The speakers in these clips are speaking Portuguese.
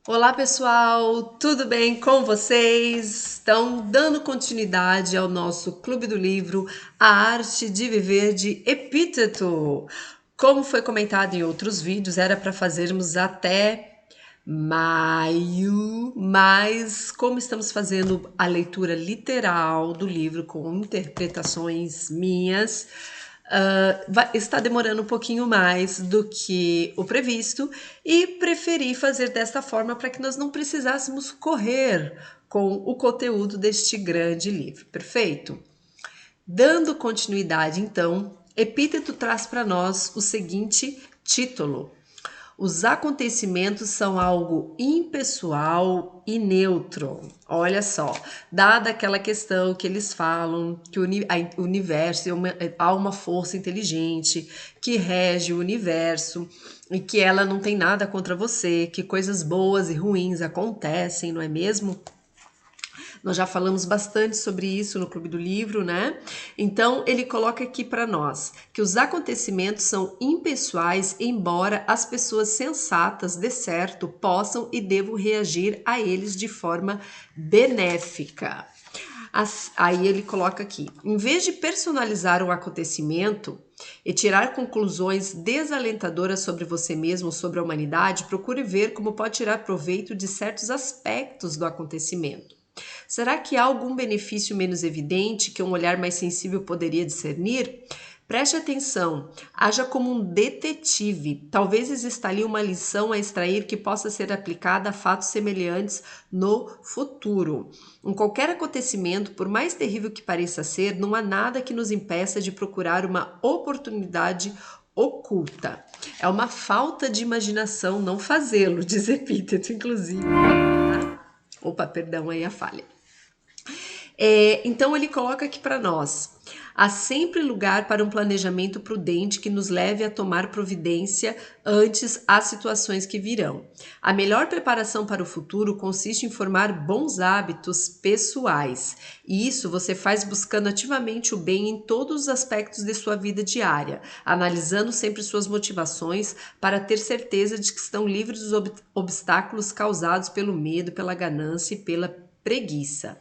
Olá pessoal, tudo bem com vocês? Estão dando continuidade ao nosso Clube do Livro, A Arte de Viver de Epíteto. Como foi comentado em outros vídeos, era para fazermos até maio, mas como estamos fazendo a leitura literal do livro com interpretações minhas, está demorando um pouquinho mais do que o previsto e preferi fazer desta forma para que nós não precisássemos correr com o conteúdo deste grande livro. Perfeito? Dando continuidade, então, Epíteto traz para nós o seguinte título: os acontecimentos são algo impessoal e neutro. Olha só, dada aquela questão que eles falam que o universo há uma força inteligente que rege o universo e que ela não tem nada contra você, que coisas boas e ruins acontecem, não é mesmo? Nós já falamos bastante sobre isso no Clube do Livro, né? Então, ele coloca aqui para nós que os acontecimentos são impessoais, embora as pessoas sensatas, de certo, possam e devam reagir a eles de forma benéfica. Aí ele coloca aqui: em vez de personalizar o acontecimento e tirar conclusões desalentadoras sobre você mesmo ou sobre a humanidade, procure ver como pode tirar proveito de certos aspectos do acontecimento. Será que há algum benefício menos evidente que um olhar mais sensível poderia discernir? Preste atenção, haja como um detetive. Talvez exista ali uma lição a extrair que possa ser aplicada a fatos semelhantes no futuro. Em qualquer acontecimento, por mais terrível que pareça ser, não há nada que nos impeça de procurar uma oportunidade oculta. É uma falta de imaginação não fazê-lo, diz Epíteto, inclusive. Opa, perdão aí a falha. Então ele coloca aqui para nós: há sempre lugar para um planejamento prudente que nos leve a tomar providência antes às situações que virão. A melhor preparação para o futuro consiste em formar bons hábitos pessoais. E isso você faz buscando ativamente o bem em todos os aspectos de sua vida diária, analisando sempre suas motivações para ter certeza de que estão livres dos obstáculos causados pelo medo, pela ganância e pela preguiça.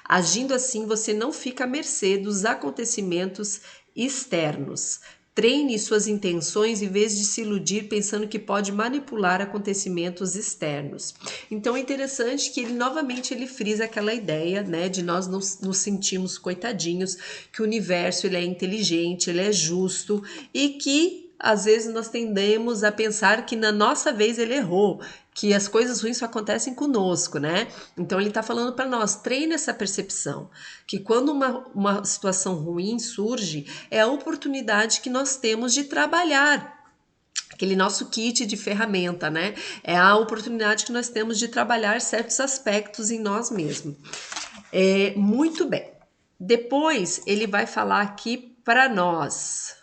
Agindo assim, você não fica à mercê dos acontecimentos externos. Treine suas intenções em vez de se iludir pensando que pode manipular acontecimentos externos. Então é interessante que ele novamente ele frisa aquela ideia, né, de nós nos sentirmos coitadinhos, que o universo ele é inteligente, ele é justo e que às vezes nós tendemos a pensar que na nossa vez ele errou, que as coisas ruins só acontecem conosco, né? Então ele está falando para nós, treine essa percepção, que quando uma situação ruim surge, é a oportunidade que nós temos de trabalhar aquele nosso kit de ferramenta, né? É a oportunidade que nós temos de trabalhar certos aspectos em nós mesmos. Muito bem. Depois ele vai falar aqui para nós.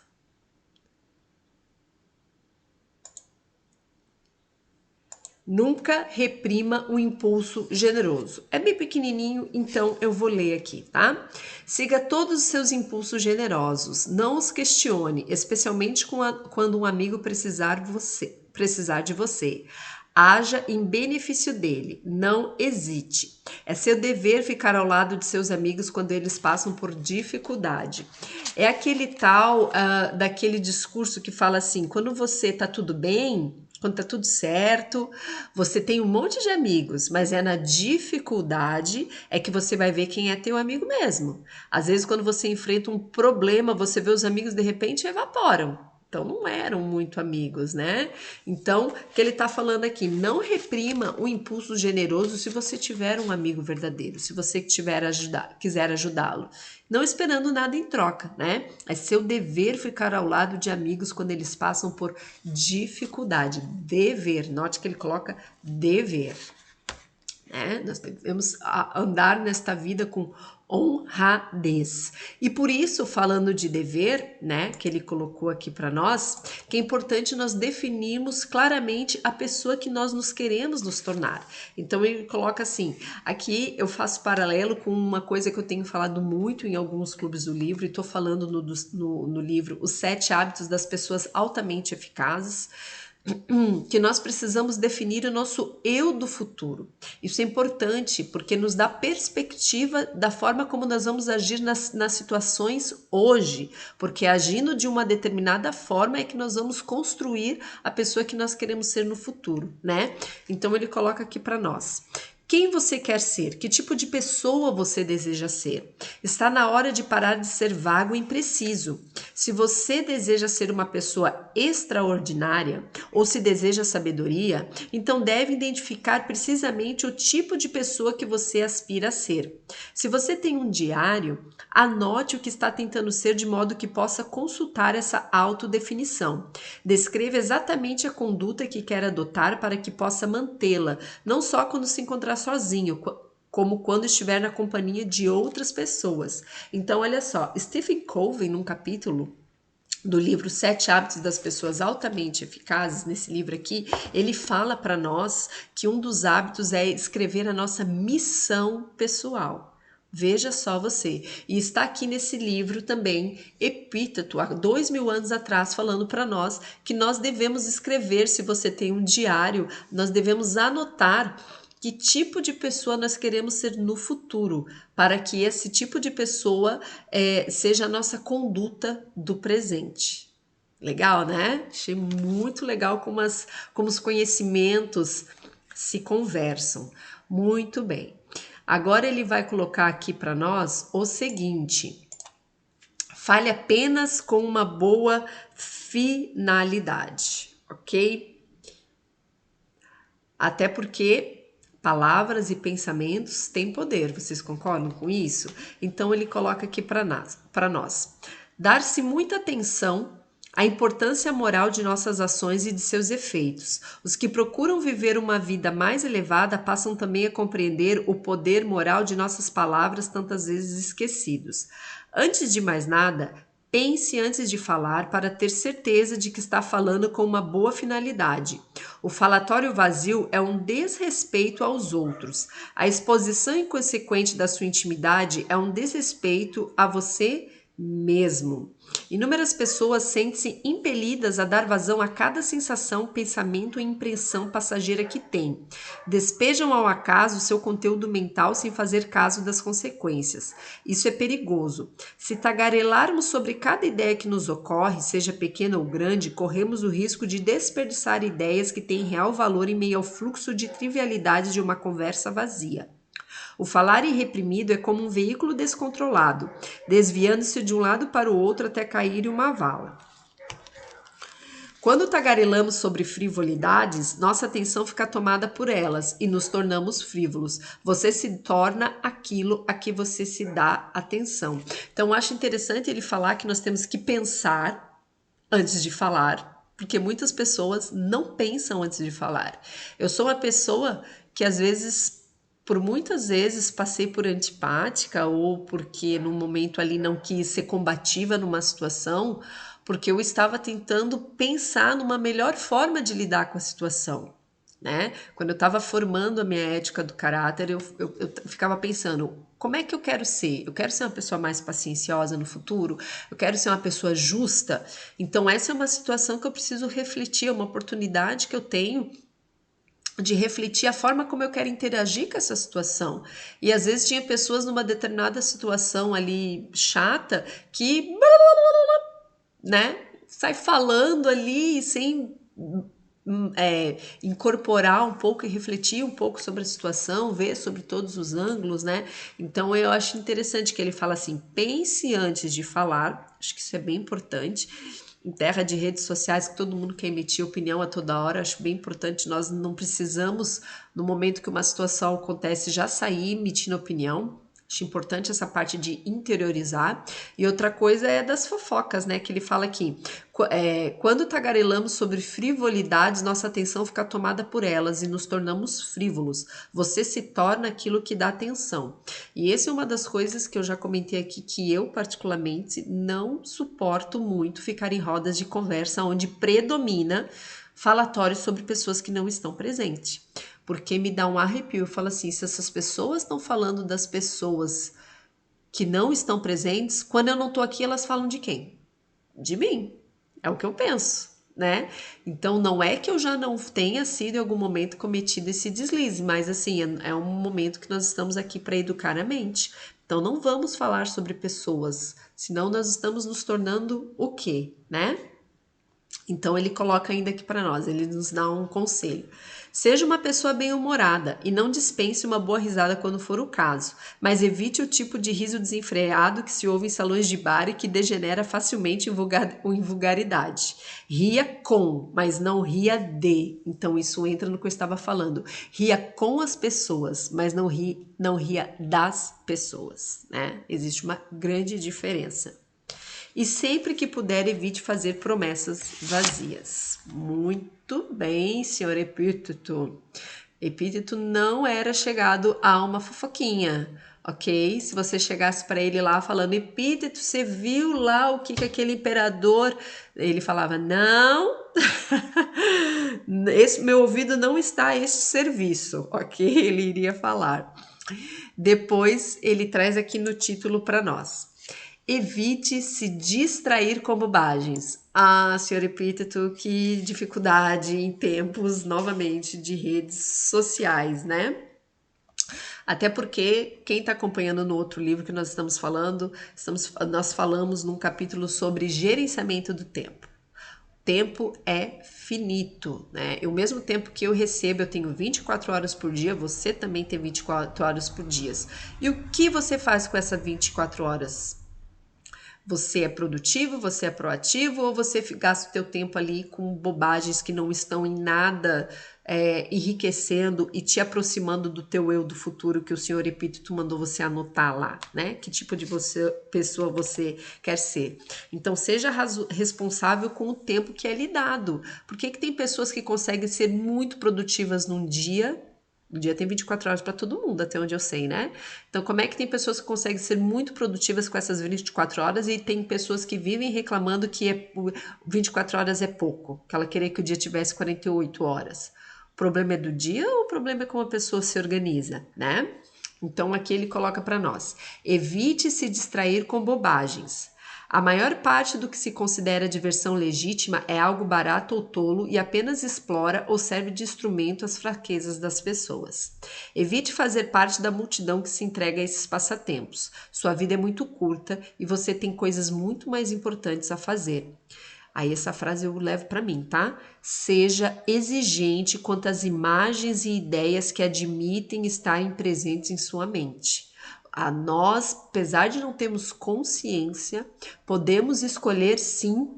Nunca reprima o impulso generoso. É bem pequenininho, então eu vou ler aqui, tá? Siga todos os seus impulsos generosos. Não os questione, especialmente quando um amigo precisar de você. Haja em benefício dele. Não hesite. É seu dever ficar ao lado de seus amigos quando eles passam por dificuldade. É aquele tal daquele discurso que fala assim: quando você tá tudo bem, quando tá tudo certo, você tem um monte de amigos, mas é na dificuldade é que você vai ver quem é teu amigo mesmo. Às vezes, quando você enfrenta um problema, você vê os amigos de repente evaporam. Então não eram muito amigos, né? Então, o que ele está falando aqui, não reprima o impulso generoso se você tiver um amigo verdadeiro, se você quiser ajudá-lo. Não esperando nada em troca, né? É seu dever ficar ao lado de amigos quando eles passam por dificuldade. Dever, note que ele coloca dever. né? Nós devemos andar nesta vida com honradez. E por isso, falando de dever, né, que ele colocou aqui para nós, que é importante nós definirmos claramente a pessoa que nós nos queremos nos tornar. Então ele coloca assim, aqui eu faço paralelo com uma coisa que eu tenho falado muito em alguns clubes do livro, e estou falando no livro Os 7 Hábitos das Pessoas Altamente Eficazes, que nós precisamos definir o nosso eu do futuro. Isso é importante porque nos dá perspectiva da forma como nós vamos agir nas situações hoje, porque agindo de uma determinada forma é que nós vamos construir a pessoa que nós queremos ser no futuro, né? Então ele coloca aqui para nós. Quem você quer ser? Que tipo de pessoa você deseja ser? Está na hora de parar de ser vago e impreciso. Se você deseja ser uma pessoa extraordinária ou se deseja sabedoria, então deve identificar precisamente o tipo de pessoa que você aspira a ser. Se você tem um diário, anote o que está tentando ser de modo que possa consultar essa autodefinição. Descreva exatamente a conduta que quer adotar para que possa mantê-la, não só quando se encontrar sozinho, como quando estiver na companhia de outras pessoas. Então, olha só, Stephen Covey, num capítulo do livro 7 Hábitos das Pessoas Altamente Eficazes, nesse livro aqui, ele fala para nós que um dos hábitos é escrever a nossa missão pessoal. Veja só você. E está aqui nesse livro também, Epíteto, há 2000 anos atrás, falando para nós que nós devemos escrever, se você tem um diário, nós devemos anotar que tipo de pessoa nós queremos ser no futuro, para que esse tipo de pessoa seja a nossa conduta do presente. Legal, né? Achei muito legal como os conhecimentos se conversam. Muito bem. Agora ele vai colocar aqui para nós o seguinte: fale apenas com uma boa finalidade, ok? Até porque palavras e pensamentos têm poder, vocês concordam com isso? Então ele coloca aqui para nós. Dar-se muita atenção à importância moral de nossas ações e de seus efeitos. Os que procuram viver uma vida mais elevada passam também a compreender o poder moral de nossas palavras tantas vezes esquecidos. Antes de mais nada, pense antes de falar para ter certeza de que está falando com uma boa finalidade. O falatório vazio é um desrespeito aos outros. A exposição inconsequente da sua intimidade é um desrespeito a você mesmo. Inúmeras pessoas sentem-se impelidas a dar vazão a cada sensação, pensamento e impressão passageira que têm. Despejam ao acaso seu conteúdo mental sem fazer caso das consequências. Isso é perigoso. Se tagarelarmos sobre cada ideia que nos ocorre, seja pequena ou grande, corremos o risco de desperdiçar ideias que têm real valor em meio ao fluxo de trivialidades de uma conversa vazia. O falar irreprimido é como um veículo descontrolado, desviando-se de um lado para o outro até cair em uma vala. Quando tagarelamos sobre frivolidades, nossa atenção fica tomada por elas e nos tornamos frívolos. Você se torna aquilo a que você se dá atenção. Então, acho interessante ele falar que nós temos que pensar antes de falar, porque muitas pessoas não pensam antes de falar. Eu sou uma pessoa que às vezes, por muitas vezes, passei por antipática ou porque no momento ali não quis ser combativa numa situação, porque eu estava tentando pensar numa melhor forma de lidar com a situação, né? Quando eu estava formando a minha ética do caráter, eu ficava pensando, como é que eu quero ser? Eu quero ser uma pessoa mais pacienciosa no futuro? Eu quero ser uma pessoa justa? Então essa é uma situação que eu preciso refletir, é uma oportunidade que eu tenho de refletir a forma como eu quero interagir com essa situação. E às vezes tinha pessoas numa determinada situação ali chata que, né, sai falando ali sem incorporar um pouco e refletir um pouco sobre a situação, ver sobre todos os ângulos, né? Então eu acho interessante que ele fala assim, pense antes de falar, acho que isso é bem importante. Em terra de redes sociais que todo mundo quer emitir opinião a toda hora, acho bem importante, nós não precisamos, no momento que uma situação acontece, já sair emitindo opinião. Acho importante essa parte de interiorizar. E outra coisa é das fofocas, né? Que ele fala aqui. Quando tagarelamos sobre frivolidades, nossa atenção fica tomada por elas e nos tornamos frívolos. Você se torna aquilo que dá atenção. E essa é uma das coisas que eu já comentei aqui, que eu particularmente não suporto muito ficar em rodas de conversa onde predomina falatórios sobre pessoas que não estão presentes. Porque me dá um arrepio. Eu falo assim, se essas pessoas estão falando das pessoas que não estão presentes, quando eu não tô aqui, elas falam de quem? De mim. É o que eu penso, né? Então não é que eu já não tenha sido em algum momento cometido esse deslize, mas assim, é um momento que nós estamos aqui para educar a mente. Então não vamos falar sobre pessoas, senão nós estamos nos tornando o quê, né? Então ele coloca ainda aqui para nós, ele nos dá um conselho. Seja uma pessoa bem-humorada e não dispense uma boa risada quando for o caso, mas evite o tipo de riso desenfreado que se ouve em salões de bar e que degenera facilmente em vulgaridade. Ria com, mas não ria de. Então isso entra no que eu estava falando. Ria com as pessoas, mas não ria das pessoas, né? Existe uma grande diferença. E sempre que puder, evite fazer promessas vazias. Muito bem, senhor Epíteto. Epíteto não era chegado a uma fofoquinha, ok? Se você chegasse para ele lá falando, Epíteto, você viu lá o que aquele imperador... Ele falava, não, esse meu ouvido não está a este serviço, ok? Ele iria falar. Depois ele traz aqui no título para nós. Evite se distrair com bobagens. Ah, senhor Epíteto, que dificuldade em tempos, novamente, de redes sociais, né? Até porque, quem está acompanhando no outro livro que nós estamos falando, nós falamos num capítulo sobre gerenciamento do tempo. Tempo é finito, né? E o mesmo tempo que eu recebo, eu tenho 24 horas por dia, você também tem 24 horas por dia. E o que você faz com essas 24 horas? Você é produtivo, você é proativo ou você gasta o teu tempo ali com bobagens que não estão em nada enriquecendo e te aproximando do teu eu do futuro que o senhor Epíteto mandou você anotar lá, né? Que tipo de pessoa você quer ser. Então seja responsável com o tempo que é lhe dado. Por que tem pessoas que conseguem ser muito produtivas num dia? O dia tem 24 horas para todo mundo, até onde eu sei, né? Então, como é que tem pessoas que conseguem ser muito produtivas com essas 24 horas e tem pessoas que vivem reclamando que 24 horas é pouco, que ela queria que o dia tivesse 48 horas? O problema é do dia ou o problema é como a pessoa se organiza, né? Então, aqui ele coloca para nós: evite se distrair com bobagens. A maior parte do que se considera diversão legítima é algo barato ou tolo e apenas explora ou serve de instrumento às fraquezas das pessoas. Evite fazer parte da multidão que se entrega a esses passatempos. Sua vida é muito curta e você tem coisas muito mais importantes a fazer. Aí essa frase eu levo para mim, tá? Seja exigente quanto às imagens e ideias que admitem estarem presentes em sua mente. A nós, apesar de não termos consciência, podemos escolher sim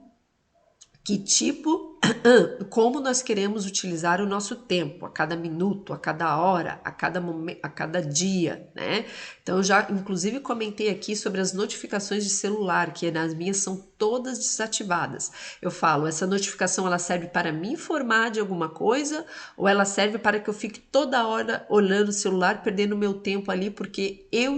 que tipo, como nós queremos utilizar o nosso tempo, a cada minuto, a cada hora, a cada momento, a cada dia, né? Então eu já inclusive comentei aqui sobre as notificações de celular, que nas minhas são todas desativadas. Eu falo, essa notificação ela serve para me informar de alguma coisa ou ela serve para que eu fique toda hora olhando o celular, perdendo meu tempo ali, porque eu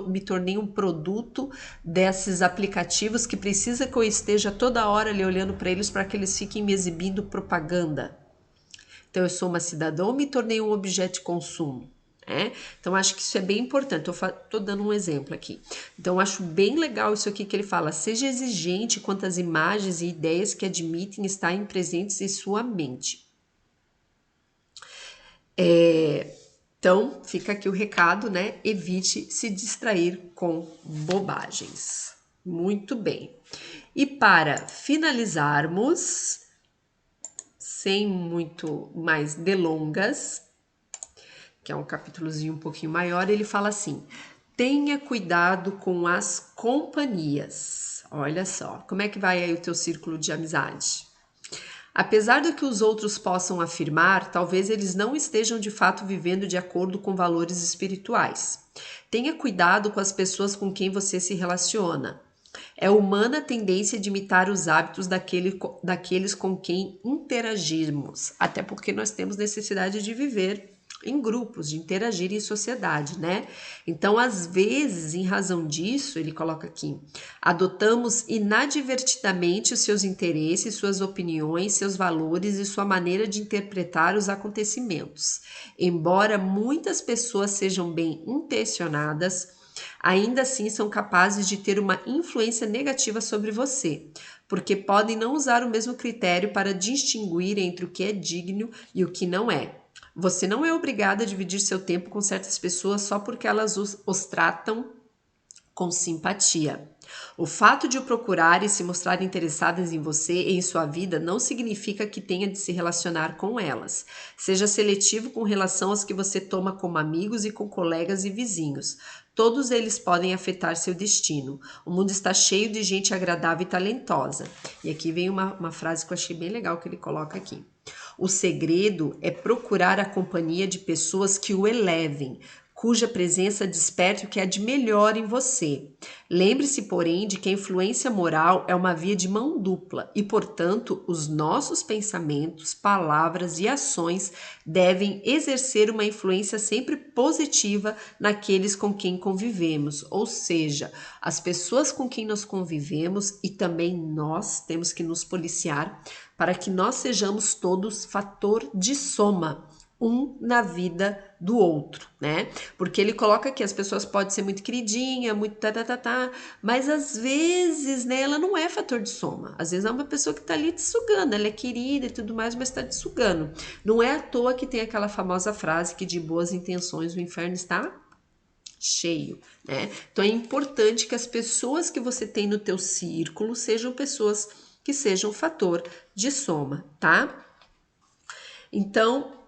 me tornei um produto desses aplicativos que precisa que eu esteja toda hora ali olhando para eles para que eles fiquem me exibindo propaganda. Então eu sou uma cidadã ou me tornei um objeto de consumo? Então acho que isso é bem importante. Tô dando um exemplo aqui. Então acho bem legal isso aqui que ele fala: seja exigente quanto às imagens e ideias que admitem estarem presentes em sua mente. Então fica aqui o recado, né? Evite se distrair com bobagens. Muito bem. E para finalizarmos, sem muito mais delongas, que é um capítulozinho um pouquinho maior, ele fala assim: tenha cuidado com as companhias. Olha só, como é que vai aí o teu círculo de amizade? Apesar do que os outros possam afirmar, talvez eles não estejam de fato vivendo de acordo com valores espirituais. Tenha cuidado com as pessoas com quem você se relaciona. É humana a tendência de imitar os hábitos daqueles com quem interagirmos, até porque nós temos necessidade de viver em grupos, de interagir em sociedade, né? Então, às vezes, em razão disso, ele coloca aqui, adotamos inadvertidamente os seus interesses, suas opiniões, seus valores e sua maneira de interpretar os acontecimentos. Embora muitas pessoas sejam bem intencionadas, ainda assim são capazes de ter uma influência negativa sobre você, porque podem não usar o mesmo critério para distinguir entre o que é digno e o que não é. Você não é obrigado a dividir seu tempo com certas pessoas só porque elas os tratam com simpatia. O fato de o procurar e se mostrar interessadas em você e em sua vida não significa que tenha de se relacionar com elas. Seja seletivo com relação aos que você toma como amigos e com colegas e vizinhos. Todos eles podem afetar seu destino. O mundo está cheio de gente agradável e talentosa. E aqui vem uma frase que eu achei bem legal que ele coloca aqui. O segredo é procurar a companhia de pessoas que o elevem, cuja presença desperte o que há de melhor em você. Lembre-se, porém, de que a influência moral é uma via de mão dupla e, portanto, os nossos pensamentos, palavras e ações devem exercer uma influência sempre positiva naqueles com quem convivemos, ou seja, as pessoas com quem nós convivemos e também nós temos que nos policiar para que nós sejamos todos fator de soma, um na vida do outro, né? Porque ele coloca que as pessoas podem ser muito queridinha, muito mas às vezes, né, ela não é fator de soma. Às vezes é uma pessoa que tá ali te sugando, ela é querida e tudo mais, mas tá te sugando. Não é à toa que tem aquela famosa frase que de boas intenções o inferno está cheio, né? Então é importante que as pessoas que você tem no teu círculo sejam pessoas que sejam fator de soma, tá? Então,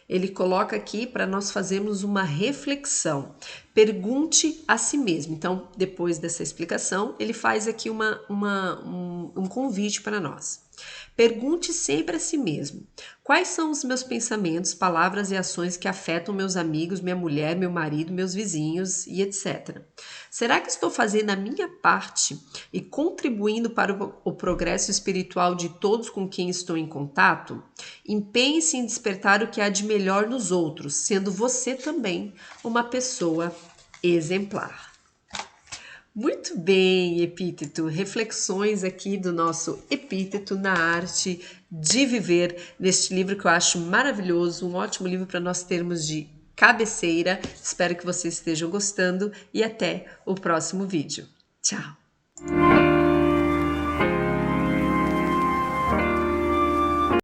ele coloca aqui para nós fazermos uma reflexão. Pergunte a si mesmo. Então, depois dessa explicação, ele faz aqui um convite para nós. Pergunte sempre a si mesmo: quais são os meus pensamentos, palavras e ações que afetam meus amigos, minha mulher, meu marido, meus vizinhos e etc. Será que estou fazendo a minha parte e contribuindo para o progresso espiritual de todos com quem estou em contato? Empenhe-se em despertar o que há de melhor nos outros, sendo você também uma pessoa exemplar. Muito bem, Epíteto. Reflexões aqui do nosso Epíteto na arte de viver, neste livro que eu acho maravilhoso, um ótimo livro para nós termos de cabeceira. Espero que vocês estejam gostando e até o próximo vídeo. Tchau!